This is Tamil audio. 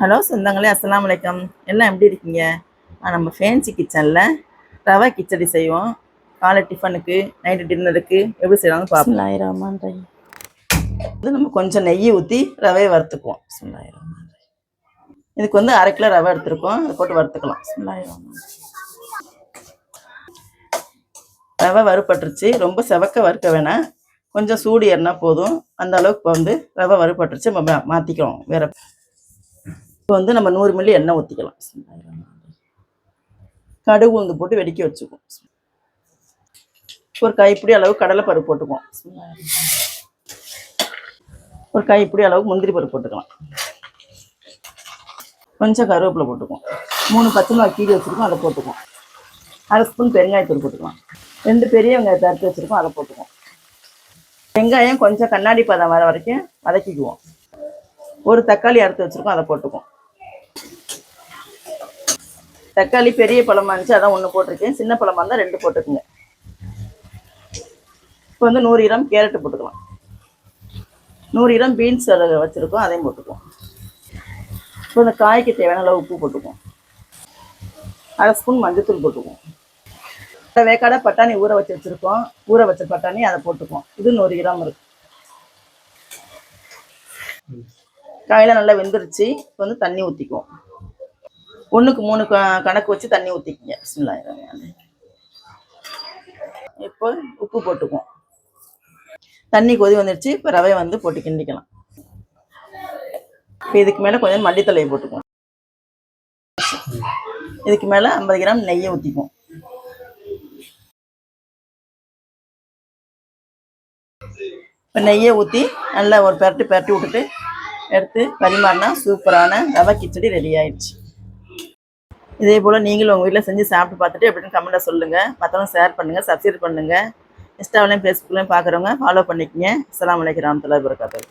ஹலோ சொந்தங்களே, அஸ்ஸலாமு அலைக்கம். எல்லாம் எப்படி இருக்கீங்க? நம்ம ஃபேன்சி கிச்சனில் ரவை கிச்சடி செய்வோம். காலை டிஃபனுக்கு, நைட்டு டின்னருக்கு எப்படி செய்யலாம்னு பார்ப்போம். இது நம்ம கொஞ்சம் நெய் ஊற்றி ரவையை வறுத்துக்குவோம். இதுக்கு வந்து 1/2 கிலோ ரவை எடுத்துருக்கோம். அதை போட்டு வறுத்துக்கலாம். ரவை வறுப்பட்டுருச்சு. ரொம்ப செவக்க வறுக்க வேணாம், கொஞ்சம் சூடு ஏறினா போதும். அந்த அளவுக்கு இப்போ வந்து ரவை வறுப்பட்டுருச்சு. நம்ம மாற்றிக்கலாம் வேறு. இப்போ வந்து நம்ம 100 மில்லி எண்ணெய் ஊற்றிக்கலாம். கடுகு உளுந்து போட்டு வெடிக்க வச்சுக்குவோம். ஒரு கைப்பிடி அளவு கடலைப்பருப்பு போட்டுக்குவோம். ஒரு கைப்பிடி அளவு முந்திரி பருப்பு போட்டுக்கலாம். கொஞ்சம் கருவேப்பிலை போட்டுக்குவோம். 3 பச்சை மிளகாய் கீழே வச்சுருக்கோம், அதை போட்டுக்குவோம். 1/2 ஸ்பூன் பெருங்காயத்தூள் போட்டுக்கலாம். 2 பெரிய வெங்காயத்தை அறுத்து வச்சுருக்கோம், அதை போட்டுக்குவோம். வெங்காயம் கொஞ்சம் கண்ணாடி பதம் வர வரைக்கும் வதக்கிக்குவோம். ஒரு தக்காளி அறுத்து வச்சுருக்கோம், அதை போட்டுக்குவோம். தக்காளி பெரிய பழமாக இருந்துச்சு, அதான் 1 போட்டிருக்கேன். சின்ன பழமாக இருந்தால் 2 போட்டுக்குங்க. இப்போ வந்து 100 கிராம் கேரட்டு போட்டுக்கலாம். 100 கிராம் பீன்ஸ் வச்சுருக்கோம், அதையும் போட்டுக்குவோம். இப்போ இந்த காய்க்கு தேவையான அளவு உப்பு போட்டுக்குவோம். 1/2 ஸ்பூன் மஞ்சத்தூள் போட்டுக்குவோம். வேக்காட பட்டாணி ஊற வச்சுருக்கோம், ஊற வச்ச பட்டாணி அதை போட்டுக்குவோம். இது 100 கிராம் இருக்கு. காயில் நல்லா வெந்துருச்சு. இப்போ வந்து தண்ணி ஊற்றிக்குவோம். 1க்கு 3 கணக்கு வச்சு தண்ணி ஊற்றிக்கிங்க. இப்போ உப்பு போட்டுக்குவோம். தண்ணி கொதி வந்துடுச்சு. இப்போ ரவை வந்து போட்டு கிண்டிக்கலாம். இப்போ இதுக்கு மேலே கொஞ்சம் மல்லித்தலையை போட்டுக்குவோம். இதுக்கு மேலே 50 கிராம் நெய்யை ஊற்றிக்குவோம். இப்போ நெய்யை ஊற்றி நல்லா ஒரு பெரட்டி விட்டுட்டு எடுத்து பரிமாறினா சூப்பரான ரவை கிச்சடி ரெடி ஆயிடுச்சு. இதே போல் நீங்களும் உங்கள் வீட்டில் செஞ்சு சாப்பிட்டு பார்த்துட்டு எப்படின்னு கமெண்ட்டில் சொல்லுங்கள். மற்றவங்க ஷேர் பண்ணுங்கள், சப்ஸ்கிரைப் பண்ணுங்கள். இன்ஸ்டாவிலையும் ஃபேஸ்புக்லையும் பார்க்குறவங்க ஃபாலோ பண்ணிக்கங்க. அஸ்ஸலாமு அலைக்கும் வரஹ்மத்துல்லாஹி வபரகாத்துஹு.